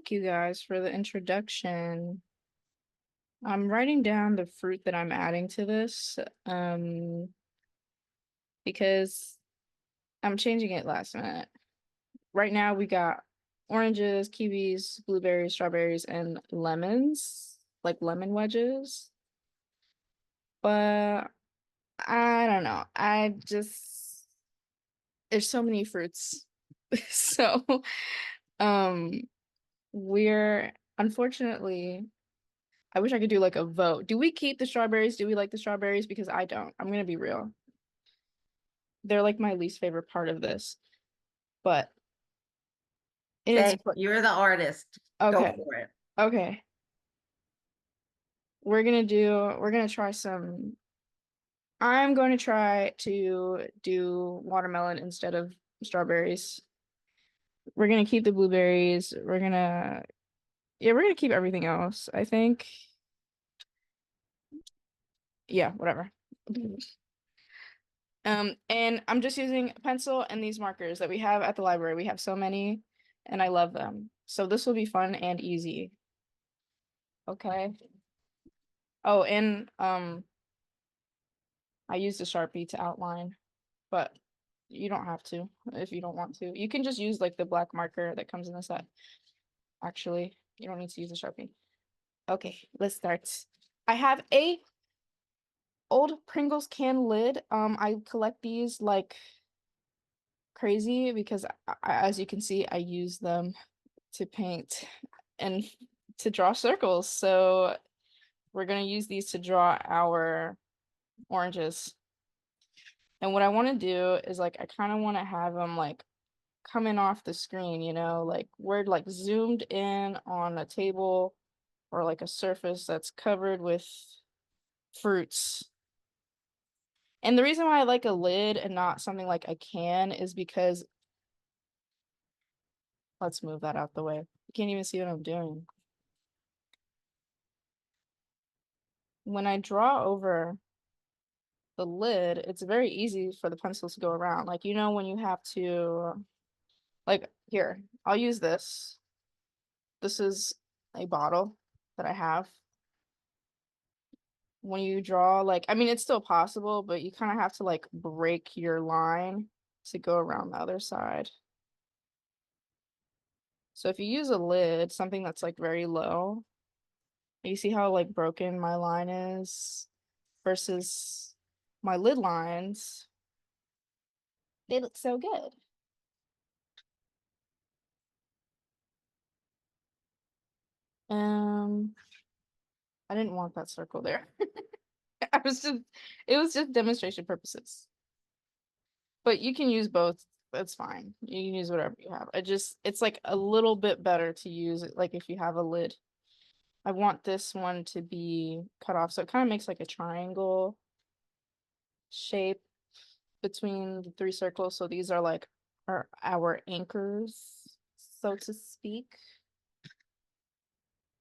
thank you guys for the introduction. I'm writing down the fruit that I'm adding to this, because I'm changing it last minute. Right now we got oranges, kiwis, blueberries, strawberries, and lemons, like lemon wedges. But I don't know. There's so many fruits. So, um, we're unfortunately I wish I could do like a vote. Do we keep the strawberries? Do we like the strawberries? Because I don't. I'm gonna be real. They're like my least favorite part of this. But it's Say, you're the artist. Go okay. for it. Okay. We're gonna try some. I'm going to try to do watermelon instead of strawberries. We're gonna keep the blueberries. Yeah, we're gonna keep everything else, I think. Yeah, whatever. And I'm just using a pencil and these markers that we have at the library. We have so many, and I love them. So this will be fun and easy. Okay. Oh, and I used a Sharpie to outline, but you don't have to if you don't want to. You can just use like the black marker that comes in the set. Actually, you don't need to use a Sharpie. Okay, let's start. I have a old Pringles can lid. I collect these like crazy because as you can see, I use them to paint and to draw circles. So we're going to use these to draw our oranges. And what I want to do is like, I kind of want to have them like coming off the screen, like we're like zoomed in on a table or like a surface that's covered with fruits. And the reason why I like a lid and not something like a can is because let's move that out the way. You can't even see what I'm doing. When I draw over the lid, it's very easy for the pencils to go around. Like, when you have to, like, here, I'll use this. This is a bottle that I have. When you draw, like, I mean, it's still possible, but you kind of have to, like, break your line to go around the other side. So if you use a lid, something that's, like, very low, you see how, like, broken my line is versus my lid lines, they look so good. Um, I didn't want that circle there. I was just it was just demonstration purposes. But you can use both. That's fine. You can use whatever you have. It's like a little bit better to use it like if you have a lid. I want this one to be cut off. So it kind of makes like a triangle shape between the three circles. So these are like our anchors, so to speak.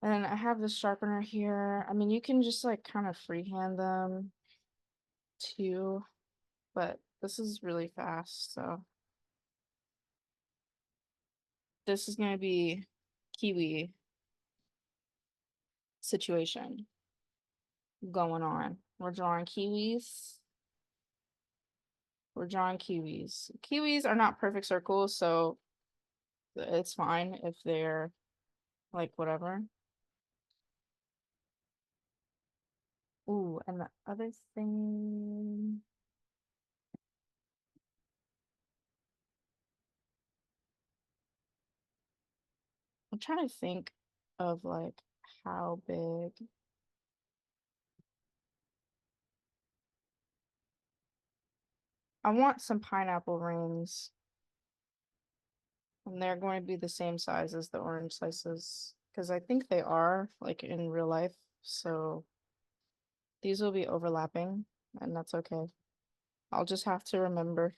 And I have the sharpener here. I mean, you can just like kind of freehand them too, but this is really fast, so this is gonna be kiwi situation going on. We're drawing kiwis. We're drawing kiwis. Kiwis are not perfect circles, so it's fine if they're like whatever. Ooh, and the other thing, I'm trying to think of like how big. I want some pineapple rings, and they're going to be the same size as the orange slices because I think they are like in real life. So these will be overlapping, and that's okay. I'll just have to remember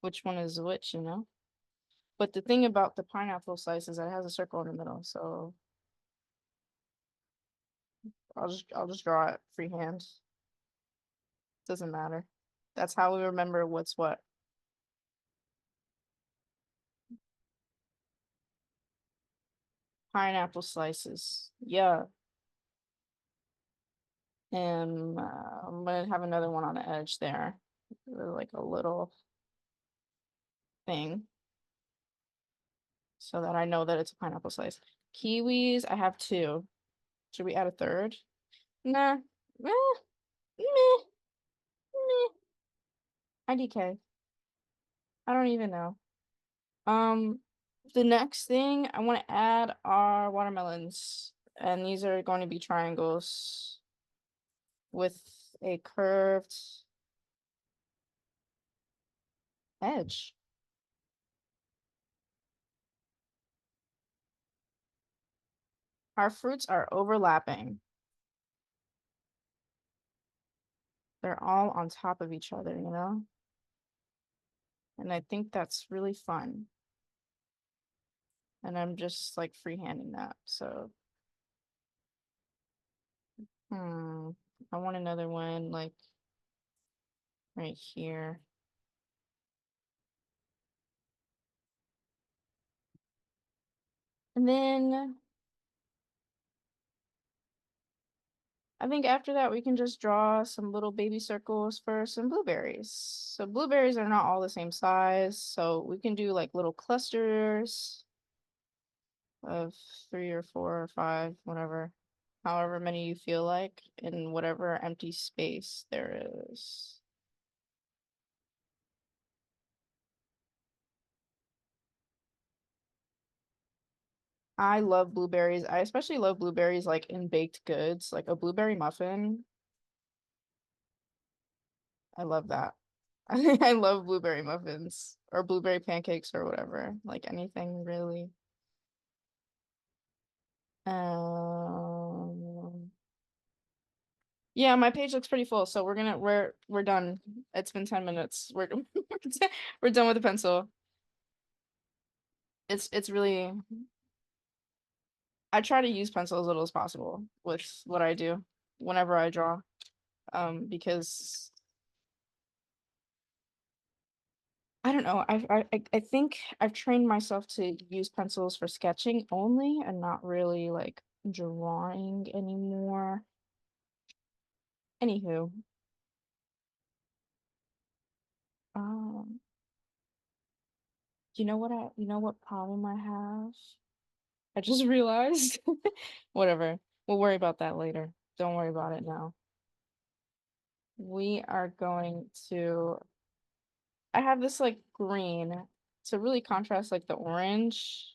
which one is which. But the thing about the pineapple slice is that it has a circle in the middle, so I'll just draw it freehand. Doesn't matter. That's how we remember what's what. pineapple slices. Yeah. And I'm gonna have another one on the edge there, like a little thing, so that I know that it's a pineapple slice. Kiwis, I have two. Should we add a third? Nah. Meh, meh, meh. IDK. I don't even know. Um, the next thing I want to add are watermelons, and these are going to be triangles with a curved edge. Our fruits are overlapping. They're all on top of each other, you know? And I think that's really fun. And I'm just like freehanding that. So, I want another one like right here. And then I think after that we can just draw some little baby circles for some blueberries. So blueberries are not all the same size, so we can do like little clusters of 3 or 4 or 5, whatever, however many you feel like, in whatever empty space there is. I love blueberries. I especially love blueberries like in baked goods, like a blueberry muffin. I love that. I love blueberry muffins or blueberry pancakes or whatever, like anything really. Um, yeah, my page looks pretty full, so we're done. It's been 10 minutes. We're done with the pencil. It's really, I try to use pencil as little as possible with what I do whenever I draw. Because I don't know. I think I've trained myself to use pencils for sketching only and not really like drawing anymore. Anywho, um, you know what problem I have? I just realized. Whatever. We'll worry about that later. Don't worry about it now. We are going to, I have this like green to really contrast like the orange,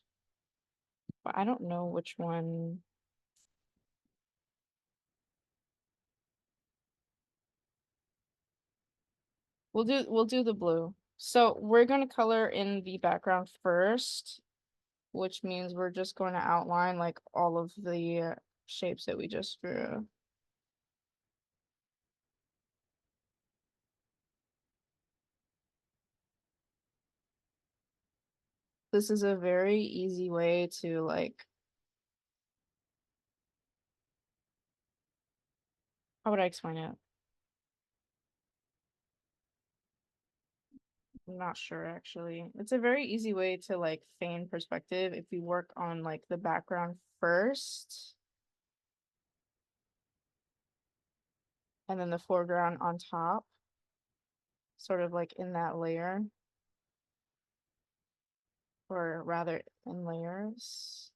but I don't know which one. We'll do the blue. So we're gonna color in the background first, which means we're just going to outline like all of the shapes that we just drew. This is a very easy way to like, how would I explain it? I'm not sure actually. It's a very easy way to like feign perspective if you work on like the background first and then the foreground on top, sort of like in that layer, or rather in layers.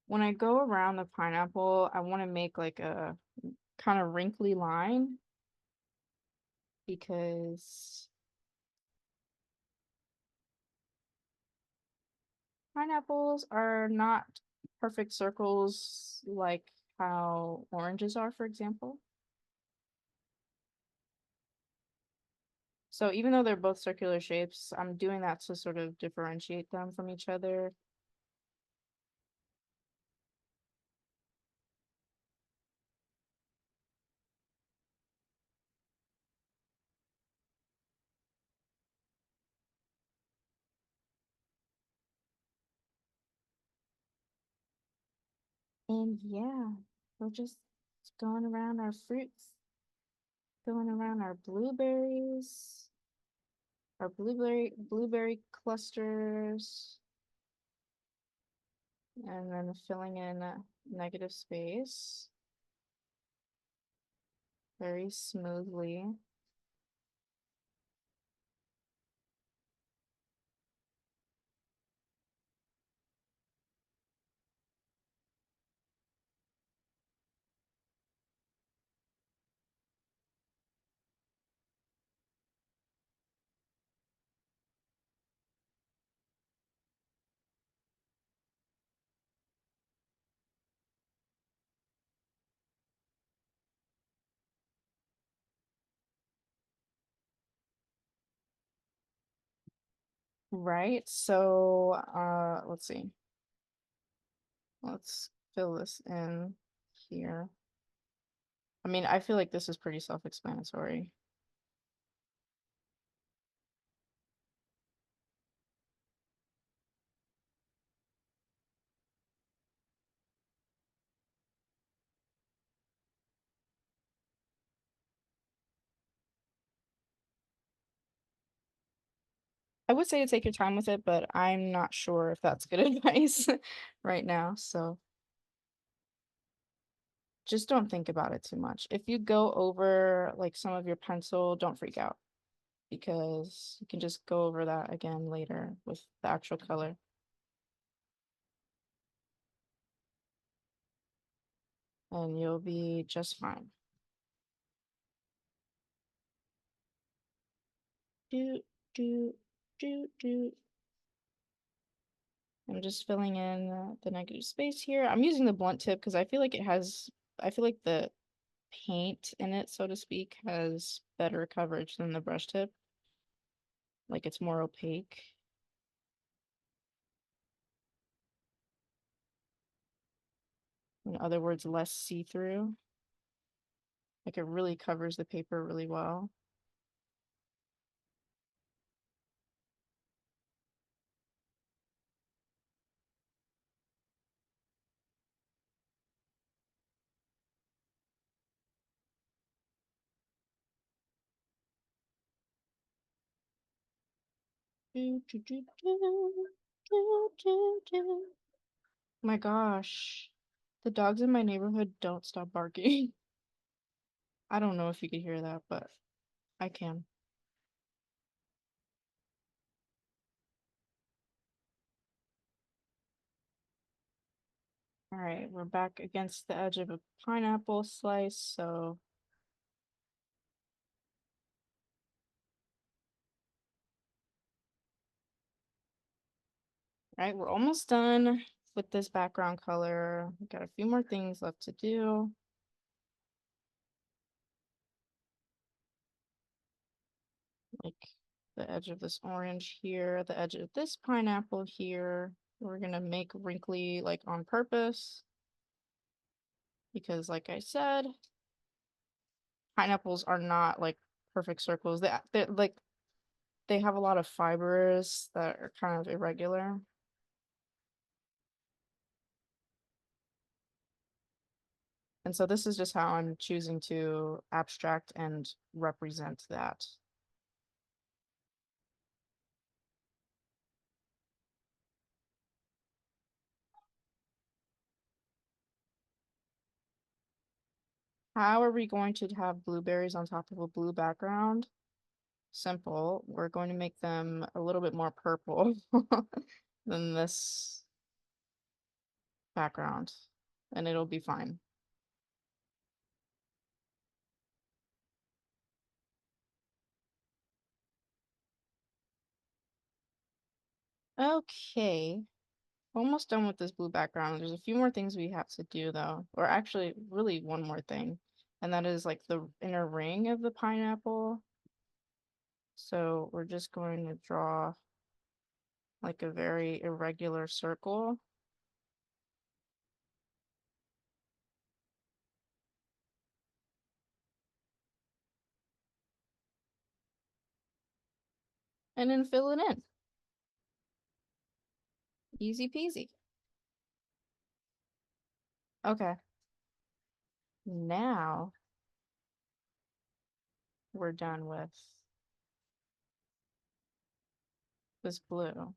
When I go around the pineapple, I want to make like a kind of wrinkly line because pineapples are not perfect circles like how oranges are, for example. So even though they're both circular shapes, I'm doing that to sort of differentiate them from each other. And yeah, we're just going around our fruits, going around our blueberries, our blueberry clusters, and then filling in negative space very smoothly. Right, so let's see. Let's fill this in here. I mean, I feel like this is pretty self-explanatory. I would say to take your time with it, but I'm not sure if that's good advice right now, so just don't think about it too much. If you go over like some of your pencil, don't freak out because you can just go over that again later with the actual color and you'll be just fine. Do, do, do. I'm just filling in the negative space here. I'm using the blunt tip because I feel like I feel like the paint in it, so to speak, has better coverage than the brush tip. Like it's more opaque. In other words, less see-through. Like it really covers the paper really well. Do, do, do, do, do. My gosh. The dogs in my neighborhood don't stop barking. I don't know if you could hear that, but I can. All right, we're back against the edge of a pineapple slice, so all right, we're almost done with this background color. We've got a few more things left to do. Like the edge of this orange here, the edge of this pineapple here. We're gonna make wrinkly like on purpose because like I said, pineapples are not like perfect circles. They're like they have a lot of fibers that are kind of irregular. And so this is just how I'm choosing to abstract and represent that. How are we going to have blueberries on top of a blue background? Simple. We're going to make them a little bit more purple than this background, and it'll be fine. Okay, almost done with this blue background. There's a few more things we have to do though, or actually really one more thing, and that is like the inner ring of the pineapple. So we're just going to draw like a very irregular circle. And then fill it in. Easy peasy. Okay. Now we're done with this blue.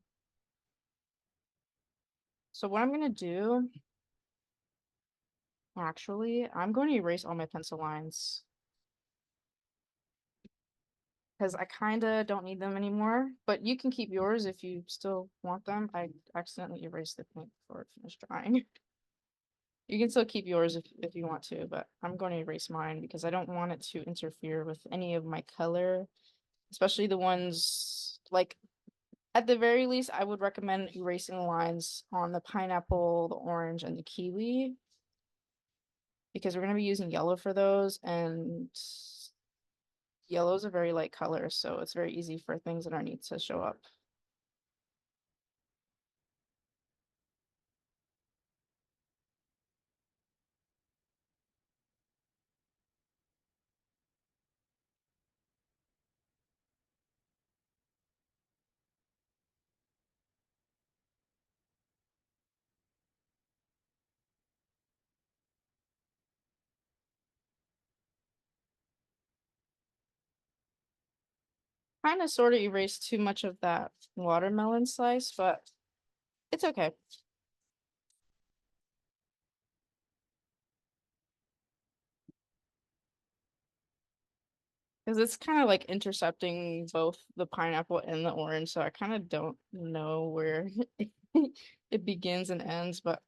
So what I'm gonna do, actually, I'm going to erase all my pencil lines because I kind of don't need them anymore, but you can keep yours if you still want them. I accidentally erased the paint before it finished drying. You can still keep yours if you want to, but I'm going to erase mine because I don't want it to interfere with any of my color, especially the ones like at the very least, I would recommend erasing the lines on the pineapple, the orange, and the kiwi because we're going to be using yellow for those, and yellow is a very light color, so it's very easy for things underneath to show up. Kind of sort of erased too much of that watermelon slice, but it's okay. Because it's kind of like intercepting both the pineapple and the orange, so I kind of don't know where it begins and ends, but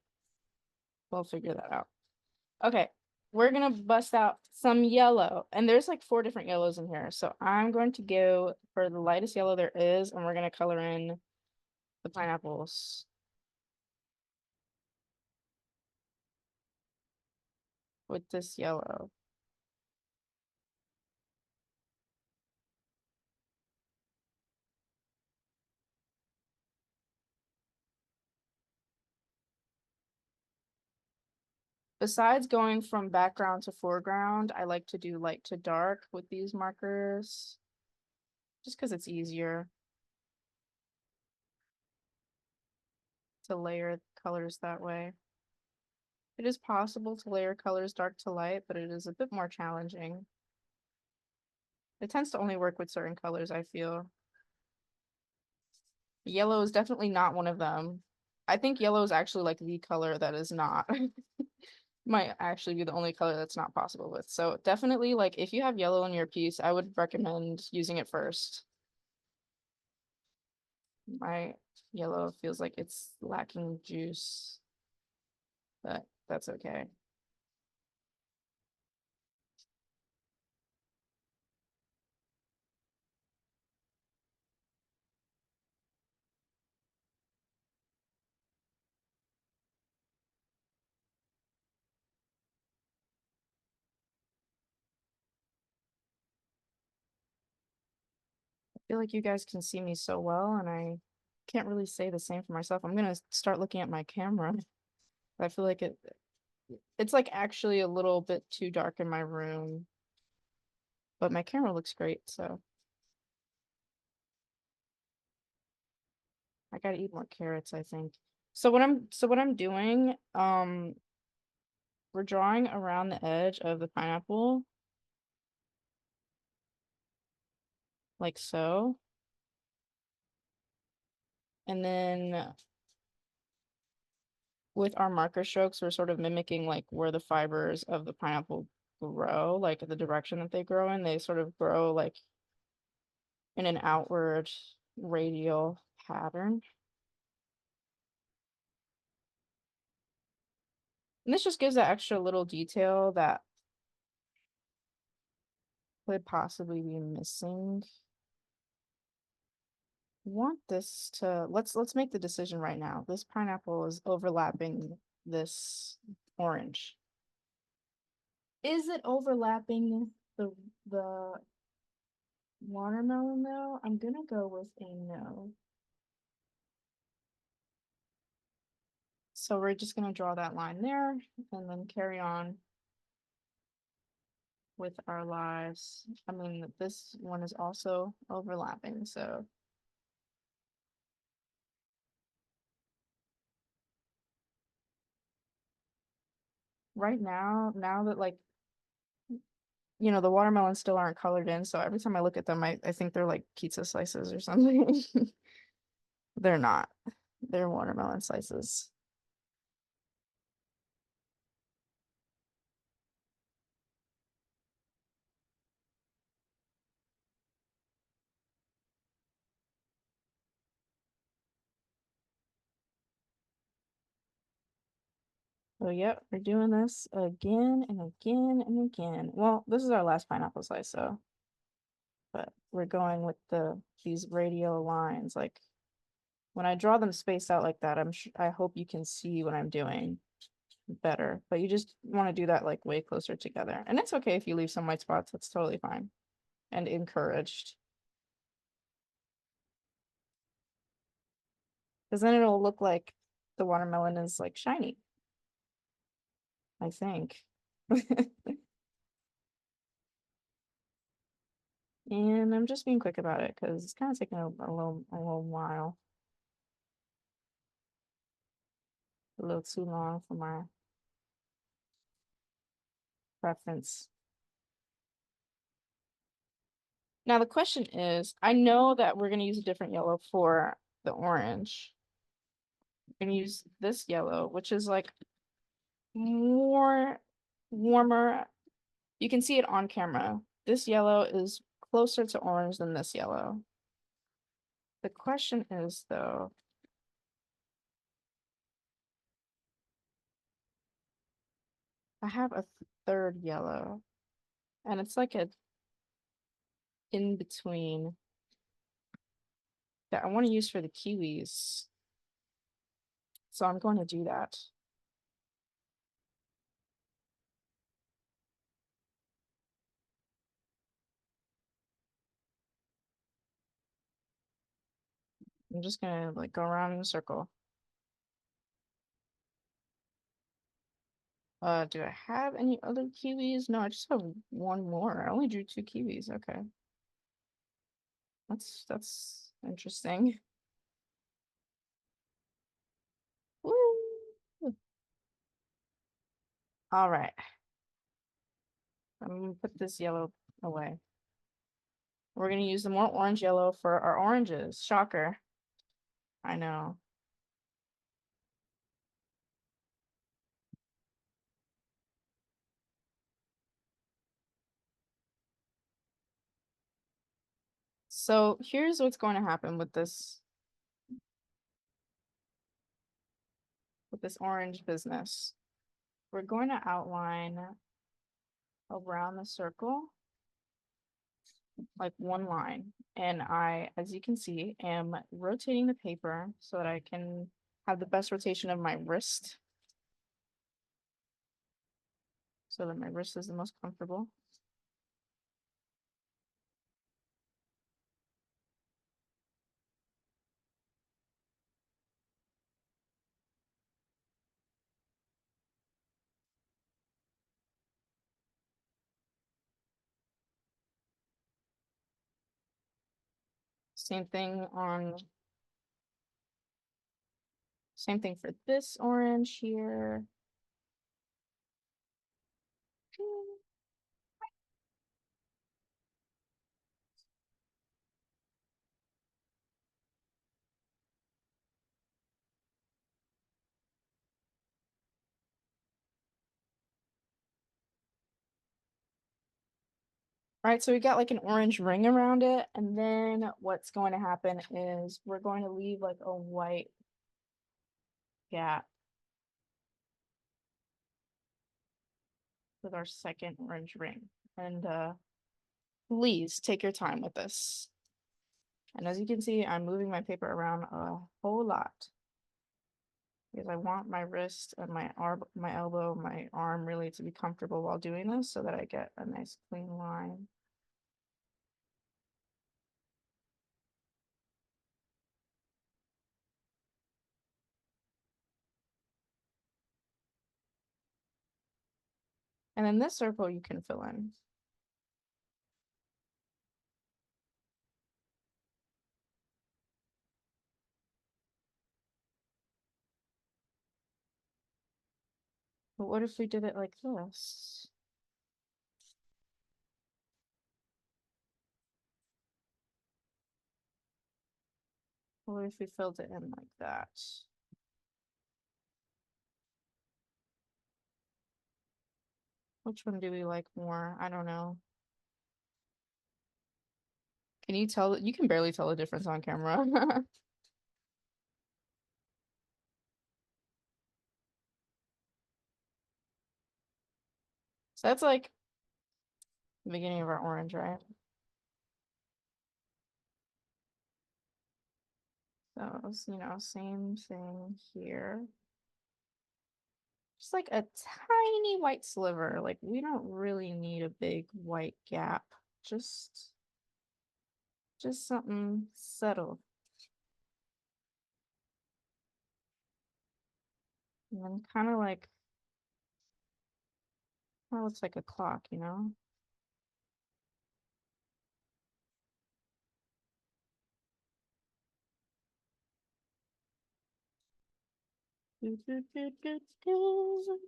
we'll figure that out. Okay, we're gonna bust out some yellow, and there's like 4 different yellows in here, so I'm going to go for the lightest yellow there is, and we're gonna color in the pineapples with this yellow. Besides going from background to foreground, I like to do light to dark with these markers, just because it's easier to layer colors that way. It is possible to layer colors dark to light, but it is a bit more challenging. It tends to only work with certain colors, I feel. Yellow is definitely not one of them. I think yellow is actually like the color that is not might actually be the only color that's not possible with. So definitely like if you have yellow in your piece, I would recommend using it first. My yellow feels like it's lacking juice, but that's okay. I feel like you guys can see me so well, and I can't really say the same for myself. I'm gonna start looking at my camera. I feel like it's like actually a little bit too dark in my room, but my camera looks great, so I gotta eat more carrots, I think. So what I'm doing, we're drawing around the edge of the pineapple, like so. And then with our marker strokes, we're sort of mimicking like where the fibers of the pineapple grow, like the direction that they grow in. They sort of grow like in an outward radial pattern. And this just gives that extra little detail that could possibly be missing. Want this to let's make the decision right now. This pineapple is overlapping this orange. Is it overlapping the watermelon though? I'm gonna go with a no. So we're just gonna draw that line there and then carry on with our lives. I mean, this one is also overlapping, so right now that like, the watermelons still aren't colored in, so every time I look at them, I think they're like pizza slices or something. They're not. They're watermelon slices. So yep, we're doing this again and again and again. Well, this is our last pineapple slice, so but we're going with these radial lines. Like when I draw them spaced out like that, I hope you can see what I'm doing better. But you just want to do that like way closer together. And it's okay if you leave some white spots, that's totally fine and encouraged. Because then it'll look like the watermelon is like shiny, I think. And I'm just being quick about it because it's kind of taking a little while. A little too long for my preference. Now the question is, I know that we're going to use a different yellow for the orange. We're going to use this yellow, which is like more warmer. You can see it on camera. This yellow is closer to orange than this yellow. The question is though, I have a third yellow and it's like a in between that I want to use for the kiwis. So I'm going to do that. I'm just gonna like go around in a circle. Do I have any other kiwis? No, I just have one more. I only drew 2 kiwis. Okay. That's interesting. Woo! All right. I'm gonna put this yellow away. We're gonna use the more orange yellow for our oranges. Shocker. I know. So here's what's going to happen with this orange business. We're going to outline around the circle like one line. And I, as you can see, am rotating the paper so that I can have the best rotation of my wrist. So that my wrist is the most comfortable. Same thing for this orange here. All right, so we got like an orange ring around it, and then what's going to happen is we're going to leave like a white gap with our second orange ring. And please take your time with this. And as you can see, I'm moving my paper around a whole lot because I want my wrist and my arm, my elbow, my arm really to be comfortable while doing this so that I get a nice clean line. And then this circle you can fill in. But what if we did it like this? What if we filled it in like that? Which one do we like more? I don't know. Can you tell? You can barely tell the difference on camera. So that's like the beginning of our orange, right? So it's, same thing here. Just like a tiny white sliver. Like we don't really need a big white gap. Just something subtle. And then kind of like, well, looks like a clock, you know? Do, do, do, do, do.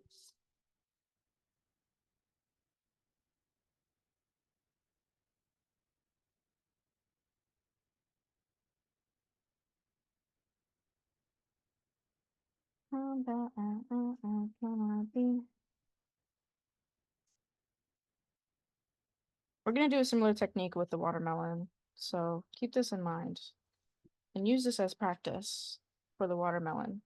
How bad can I be? We're gonna do a similar technique with the watermelon, so keep this in mind and use this as practice for the watermelon.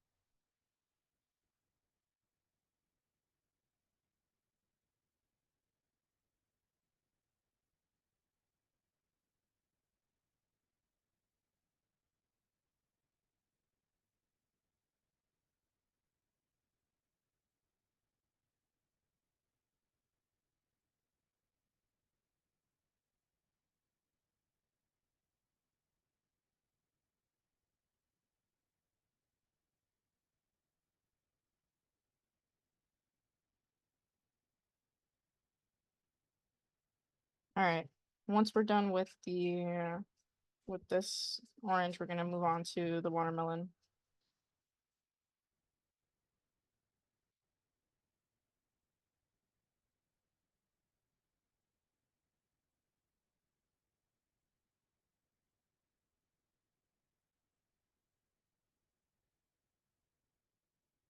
All right. Once we're done with this orange, we're gonna move on to the watermelon.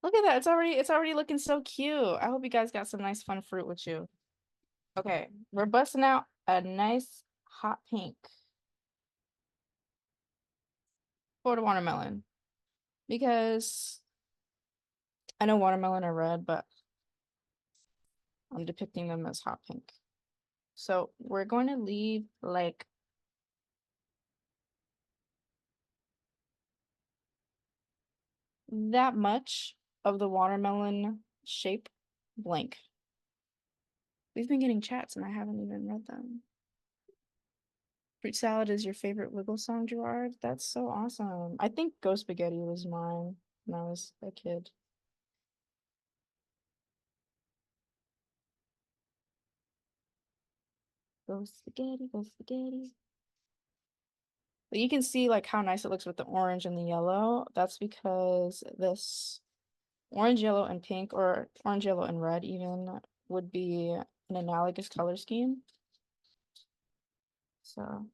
Look at that. It's already looking so cute. I hope you guys got some nice fun fruit with you. Okay, we're busting out a nice hot pink for the watermelon because I know watermelon are red, but I'm depicting them as hot pink. So we're going to leave like that much of the watermelon shape blank. We've been getting chats and I haven't even read them. Fruit salad is your favorite Wiggle song, Gerard? That's so awesome. I think Ghost Spaghetti was mine when I was a kid. Ghost Spaghetti, Ghost Spaghetti. But you can see like how nice it looks with the orange and the yellow. That's because this orange, yellow, and pink, or orange, yellow, and red even, would be an analogous color scheme. So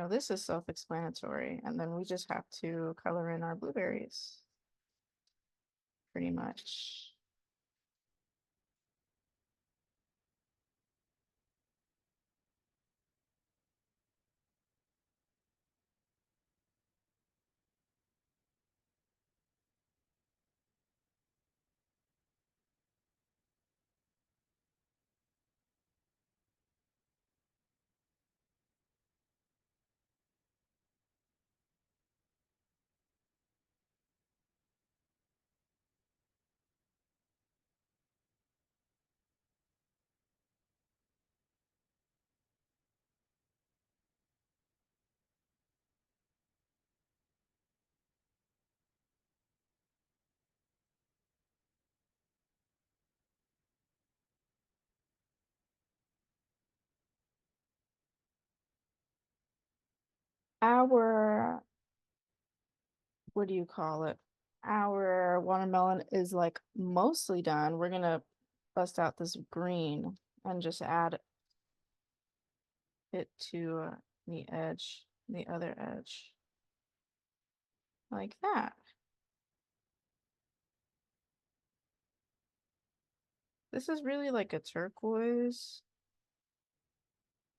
this is self-explanatory, and then we just have to color in our blueberries, pretty much. our, what do you call it? Our watermelon is like mostly done. We're gonna bust out this green and just add it to the edge, the other edge, like that. This is really like a turquoise,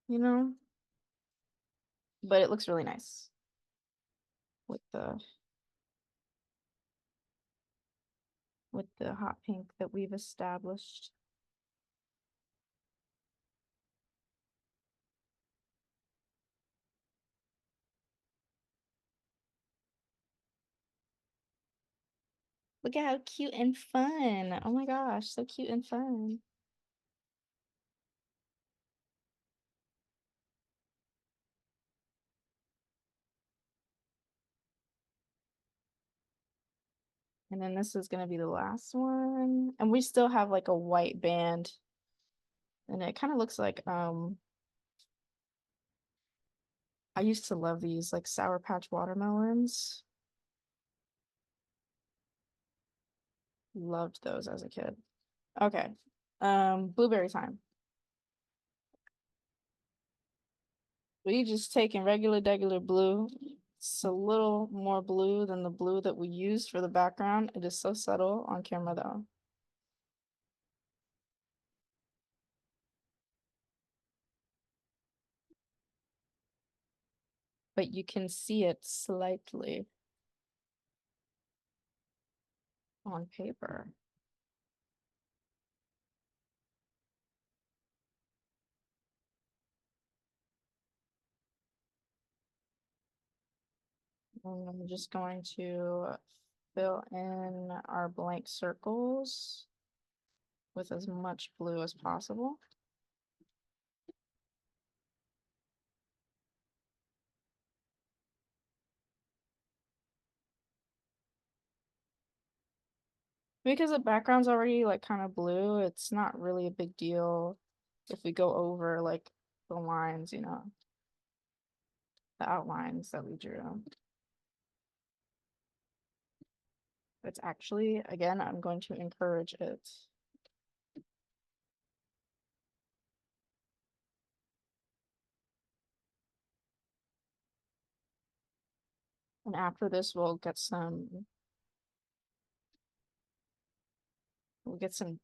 you know, but it looks really nice with the hot pink that we've established. Look at how cute and fun. Oh my gosh, so cute and fun. And then this is going to be the last one. And we still have like a white band. And it kind of looks like I used to love these like Sour Patch watermelons. Loved those as a kid. Okay. Blueberry time. We just taking regular blue. It's a little more blue than the blue that we used for the background. It is so subtle on camera though. But you can see it slightly on paper. And I'm just going to fill in our blank circles with as much blue as possible. Because the background's already like kind of blue, it's not really a big deal if we go over like the lines, you know, the outlines that we drew. It's actually, again, I'm going to encourage it. And after this, we'll get some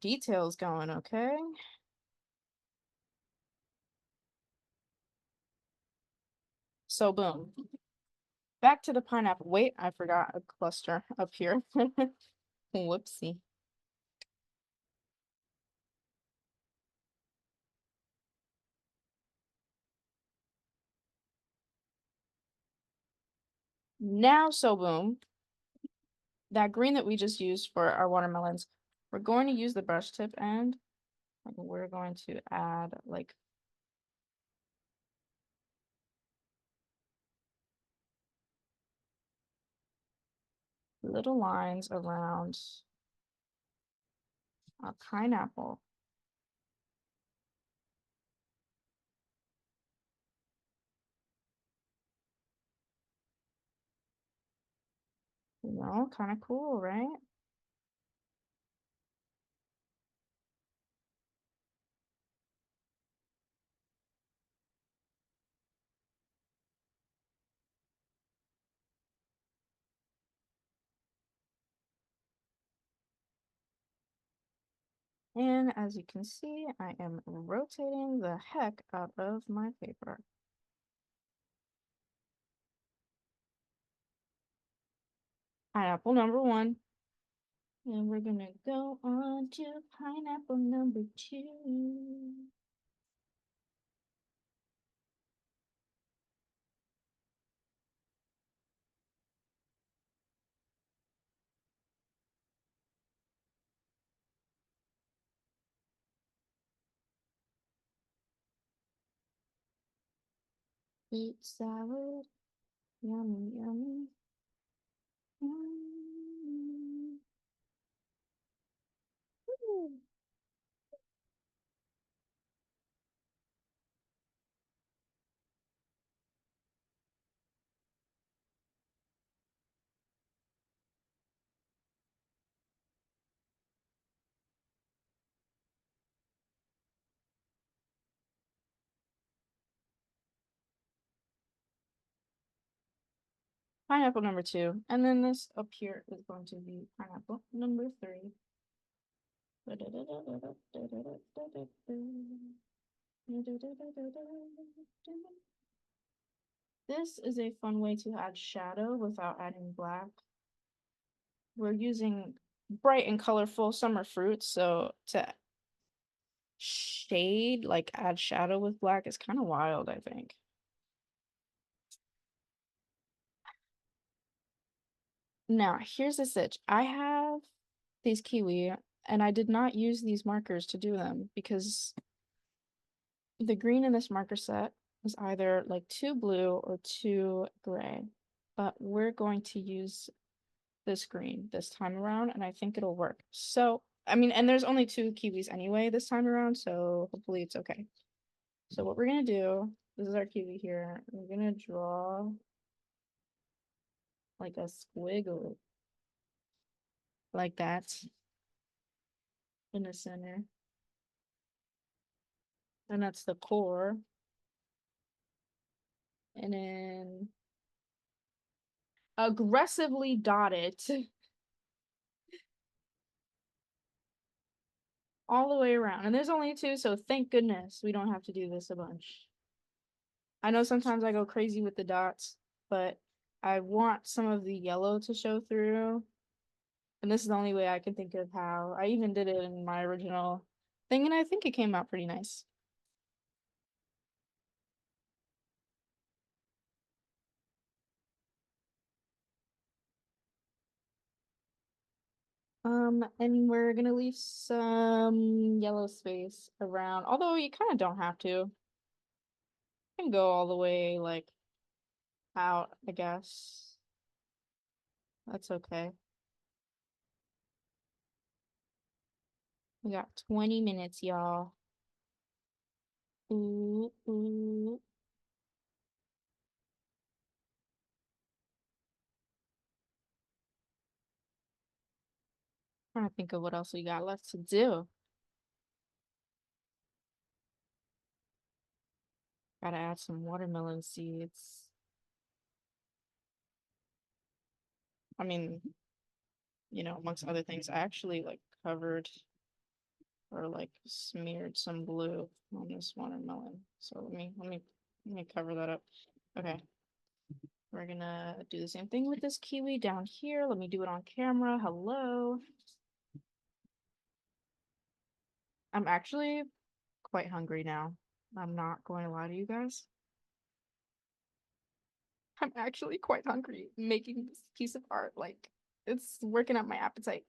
details going, okay? So boom. Back to the pineapple. Wait, I forgot a cluster up here. Whoopsie. Now, so boom. That green that we just used for our watermelons, we're going to use the brush tip end. And we're going to add like little lines around our pineapple. You know, kind of cool, right? And as you can see, I am rotating the heck out of my paper. Pineapple number one. And we're gonna go on to pineapple number two. Fruit salad. Yummy, yummy. Yummy. Woo. pineapple number 2. And then this up here is going to be pineapple number 3. This is a fun way to add shadow without adding black. We're using bright and colorful summer fruits, so to shade, like add shadow with black is kind of wild, I think. Now, here's the sitch. I have these kiwi, and I did not use these markers to do them because the green in this marker set is either like too blue or too gray. But we're going to use this green this time around, and I think it'll work. So, I mean, and there's only 2 kiwis anyway this time around, so hopefully it's okay. So what we're gonna do, this is our kiwi here. We're gonna draw like a squiggle like that in the center. And that's the core. And then aggressively dot it all the way around. And there's only 2, so thank goodness we don't have to do this a bunch. I know sometimes I go crazy with the dots, but I want some of the yellow to show through. And this is the only way I can think of how. I even did it in my original thing, and I think it came out pretty nice. And we're gonna leave some yellow space around, although you kind of don't have to. You can go all the way like out, I guess. That's okay. We got 20 minutes, y'all. Ooh, ooh. Trying to think of what else we got left to do. Gotta add some watermelon seeds. I mean, you know, amongst other things, I actually like covered or like smeared some blue on this watermelon. So let me cover that up. Okay. We're gonna do the same thing with this kiwi down here. Let me do it on camera. Hello. I'm actually quite hungry now. I'm not going to lie to you guys. I'm actually quite hungry making this piece of art. Like, it's working up my appetite.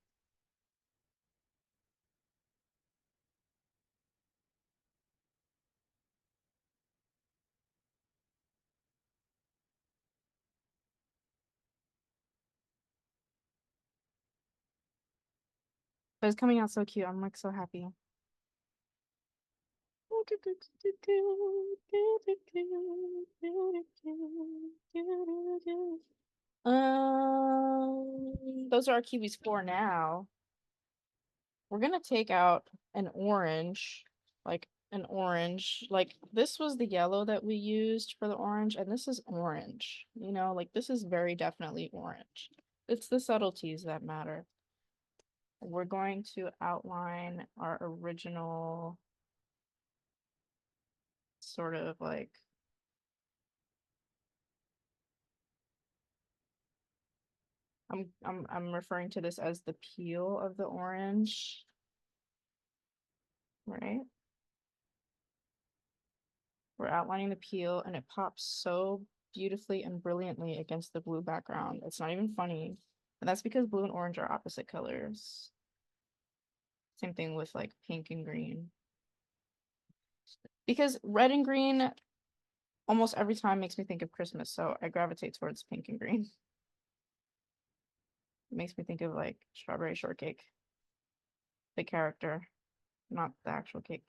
But it's coming out so cute. I'm like so happy. Those are our kiwis for now. We're gonna take out an orange, like an orange. Like this was the yellow that we used for the orange, and this is orange. You know, like this is very definitely orange. It's the subtleties that matter. We're going to outline our original sort of like I'm referring to this as the peel of the orange, right? We're outlining the peel and it pops so beautifully and brilliantly against the blue background. It's not even funny. And that's because blue and orange are opposite colors. Same thing with like pink and green. Because red and green almost every time makes me think of Christmas, so I gravitate towards pink and green. It makes me think of like strawberry shortcake, the character, not the actual cake.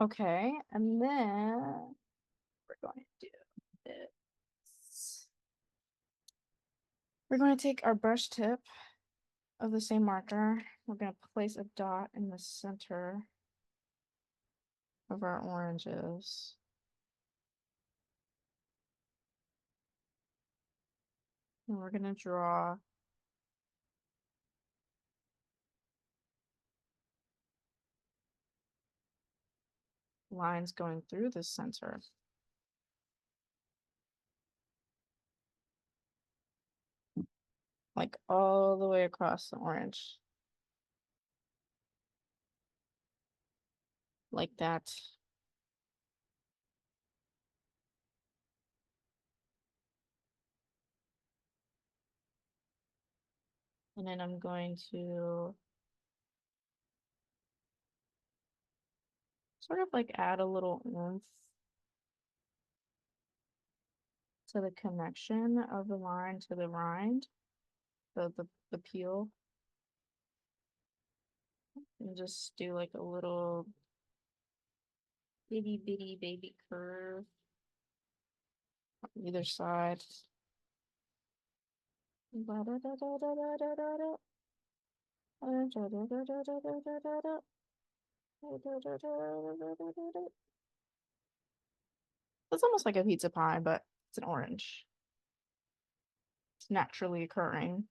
Okay, and then we're going to do this. We're going to take our brush tip of the same marker. We're going to place a dot in the center of our oranges. And we're going to draw lines going through the center. Like all the way across the orange. Like that. And then I'm going to sort of like add a little oomph to the connection of the line to the rind, the peel. And just do like a little itty bitty baby curve on either side. It's almost like a pizza pie, but it's an orange. It's naturally occurring.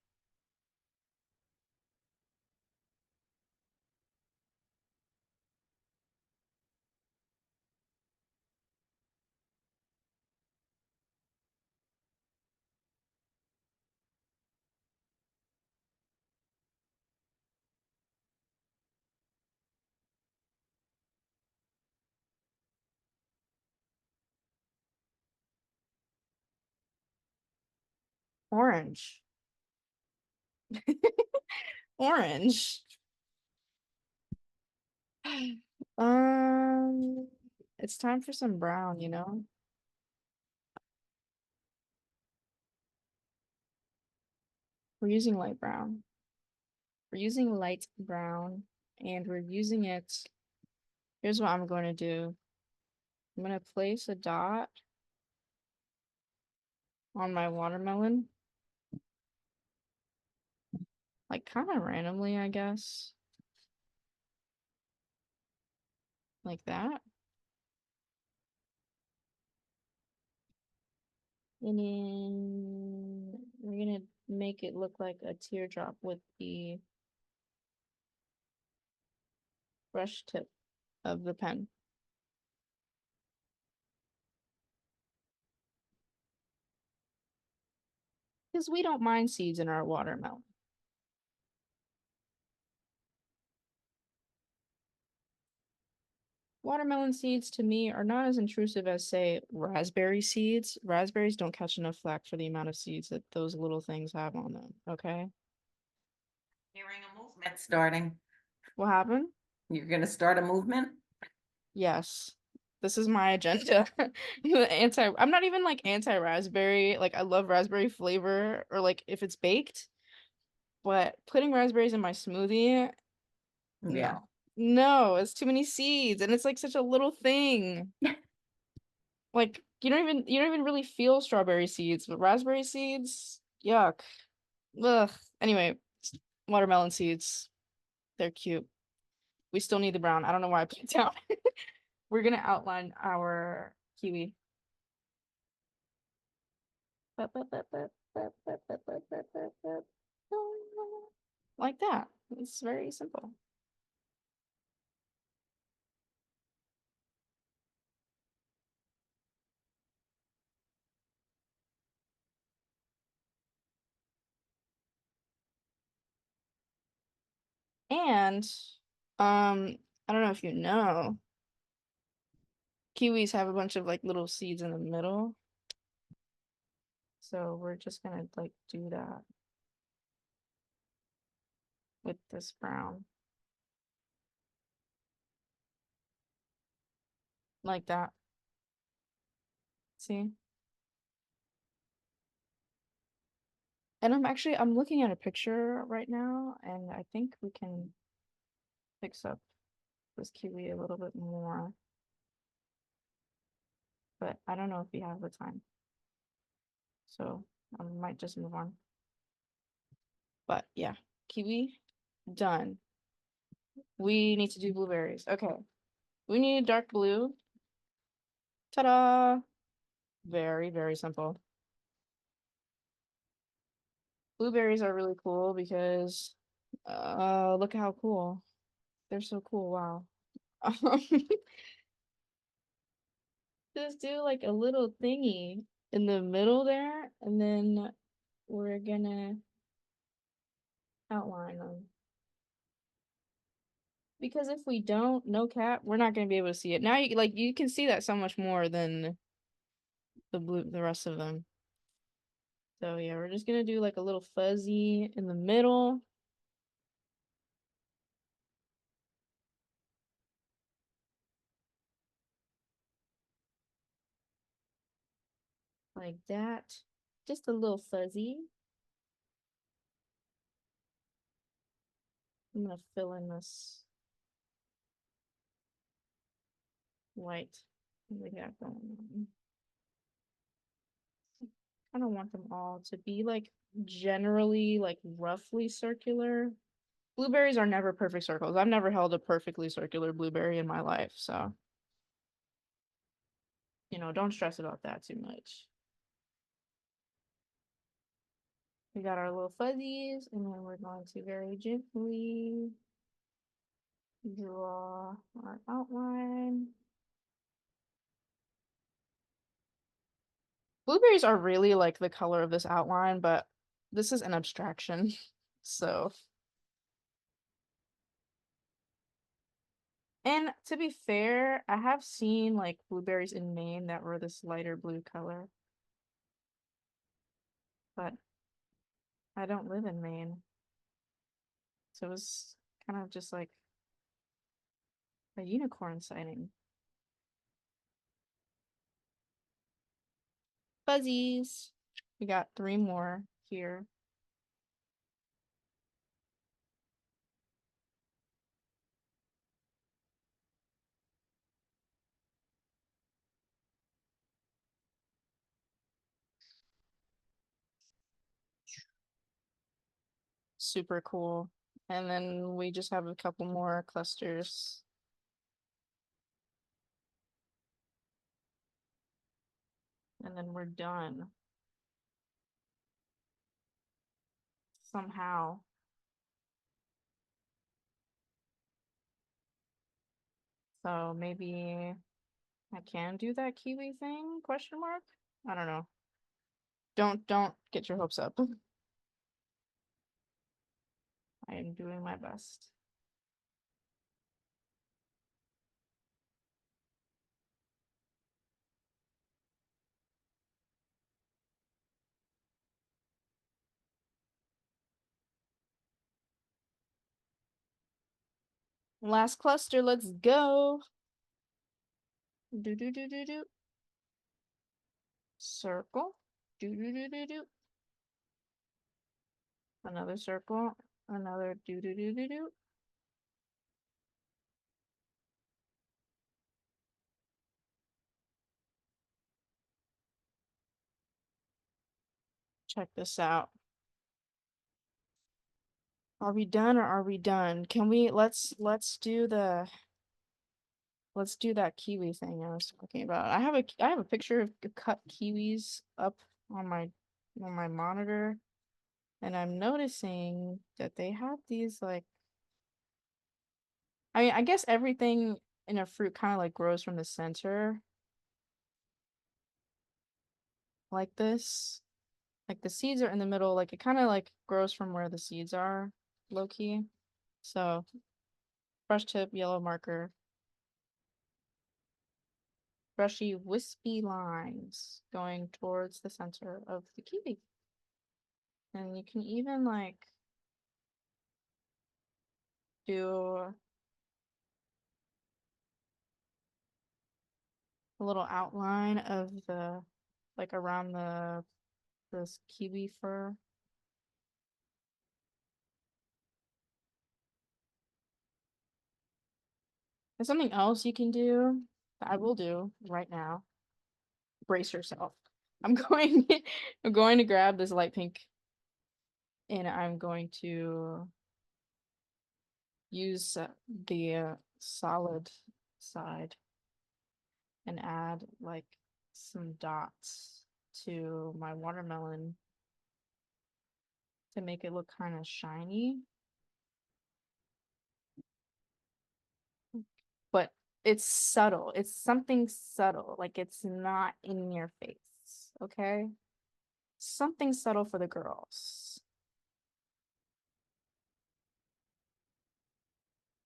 Orange. Orange. It's time for some brown, you know? We're using light brown. We're using light brown, and we're using it. Here's what I'm going to do. I'm going to place a dot on my watermelon. Like kind of randomly, I guess. Like that. And then we're gonna make it look like a teardrop with the brush tip of the pen. Because we don't mind seeds in our watermelon. Watermelon seeds to me are not as intrusive as, say, raspberry seeds. Raspberries don't catch enough flack for the amount of seeds that those little things have on them, okay? Hearing a movement starting. What happened? You're gonna start a movement? Yes. This is my agenda. I'm not even like anti-raspberry. Like I love raspberry flavor or like if it's baked, but putting raspberries in my smoothie, Yeah. no, it's too many seeds and it's like such a little thing. Like you don't even really feel strawberry seeds, but raspberry seeds, yuck. Ugh. Anyway, watermelon seeds, they're cute. We still need the brown. I don't know why I put it down. We're gonna outline our kiwi. Like that. It's very simple. And I don't know if you know, kiwis have a bunch of like little seeds in the middle. So we're just gonna like do that with this brown. Like that. See? And I'm looking at a picture right now, and I think we can fix up this kiwi a little bit more. but I don't know if we have the time. So I might just move on. But yeah, kiwi, done. We need to do blueberries. Okay. We need dark blue. Ta-da! Very, very simple. Blueberries are really cool because look how cool. They're so cool. Wow. Just do like a little thingy in the middle there, and then we're gonna outline them. Because if we don't, no cap, we're not gonna be able to see it. Now you can see that so much more than the rest of them. So yeah, we're just gonna do like a little fuzzy in the middle. Like that. Just a little fuzzy. I'm gonna fill in this white we got going on. I don't want them all to be like generally like roughly circular. Blueberries are never perfect circles. I've never held a perfectly circular blueberry in my life, so don't stress about that too much. We got our little fuzzies, and then we're going to very gently draw our outline. Blueberries are really like the color of this outline, but this is an abstraction. So, and to be fair, I have seen like blueberries in Maine that were this lighter blue color, but I don't live in Maine. So it was kind of just like a unicorn sighting. Fuzzies. We got 3 more here. Super cool. And then we just have a couple more clusters. And then we're done. Somehow. So maybe I can do that kiwi thing? Question mark? I don't know. Don't get your hopes up. I am doing my best. Last cluster, let's go. Do do do do do. Circle. Do do do do do. Another circle. Another do do do do do. Check this out. Are we done or are we done? Can we let's do that kiwi thing I was talking about. I have a picture of cut kiwis up on my monitor, and I'm noticing that they have these like I mean, I guess everything in a fruit kind of like grows from the center like this. Like the seeds are in the middle, like it kind of like grows from where the seeds are, low key. So, brush tip, yellow marker, brushy, wispy lines going towards the center of the kiwi. And you can even like do a little outline of the like around this kiwi fur. And something else you can do that I will do right now brace yourself. I'm going I'm going to grab this light pink and I'm going to use the solid side and add like some dots to my watermelon to make it look kind of shiny. But it's subtle. It's something subtle. Like it's not in your face. Okay? Something subtle for the girls.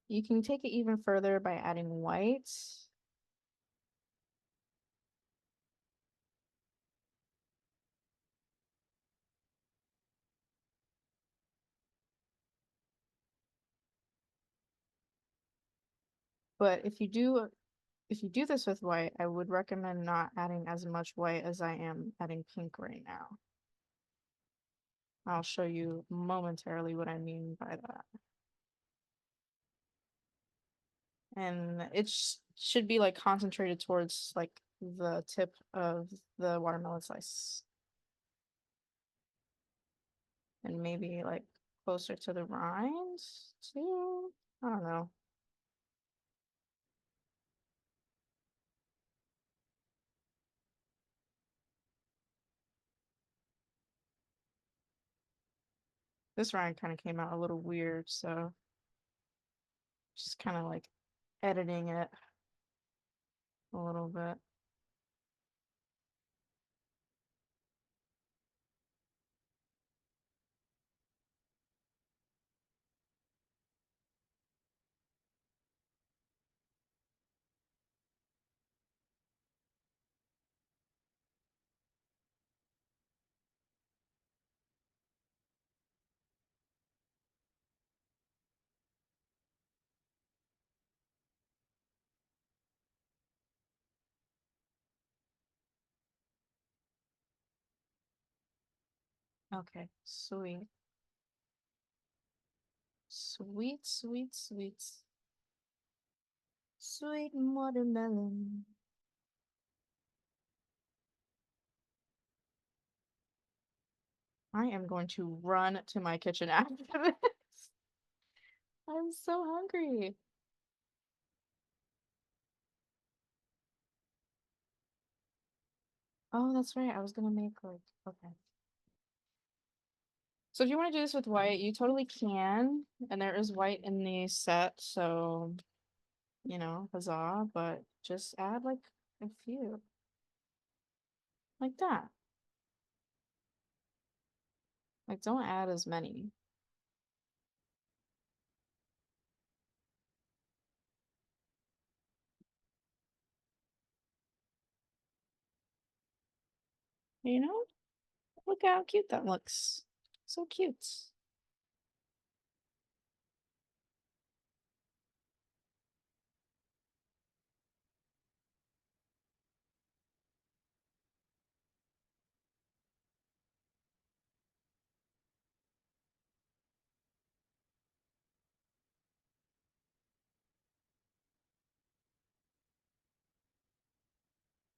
You can take it even further by adding white. But if you do this with white, I would recommend not adding as much white as I am adding pink right now. I'll show you momentarily what I mean by that. And it should be like concentrated towards like the tip of the watermelon slice. And maybe like closer to the rind too. I don't know. This rind kind of came out a little weird, so just kind of like editing it a little bit. Okay, sweet. Sweet, sweet, sweet. Sweet watermelon. I am going to run to my kitchen after this. I'm so hungry. Oh, that's right. I was gonna make like, okay. So if you want to do this with white, you totally can. And there is white in the set, so, you know, huzzah. But just add like a few. Like that. Like, don't add as many. You know? Look how cute that looks. So cute.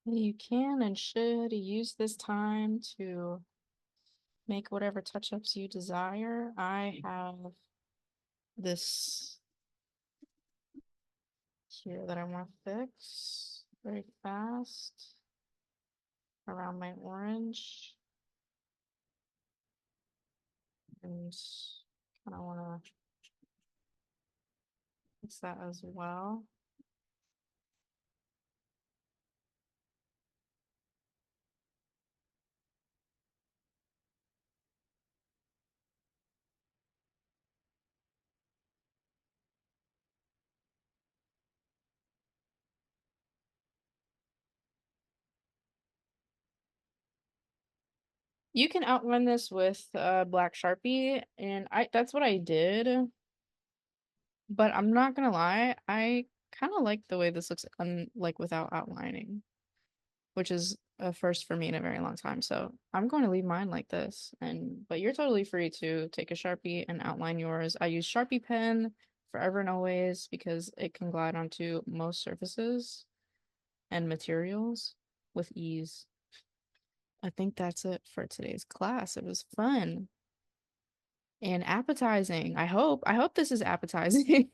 You can and should use this time to make whatever touch-ups you desire. I have this here that I want to fix very fast around my orange. And kind of want to fix that as well. You can outline this with black Sharpie, and that's what I did. But I'm not gonna lie, I kind of like the way this looks like without outlining, which is a first for me in a very long time. So I'm going to leave mine like this. But you're totally free to take a Sharpie and outline yours. I use Sharpie pen forever and always because it can glide onto most surfaces and materials with ease. I think that's it for today's class. It was fun and appetizing. I hope this is appetizing.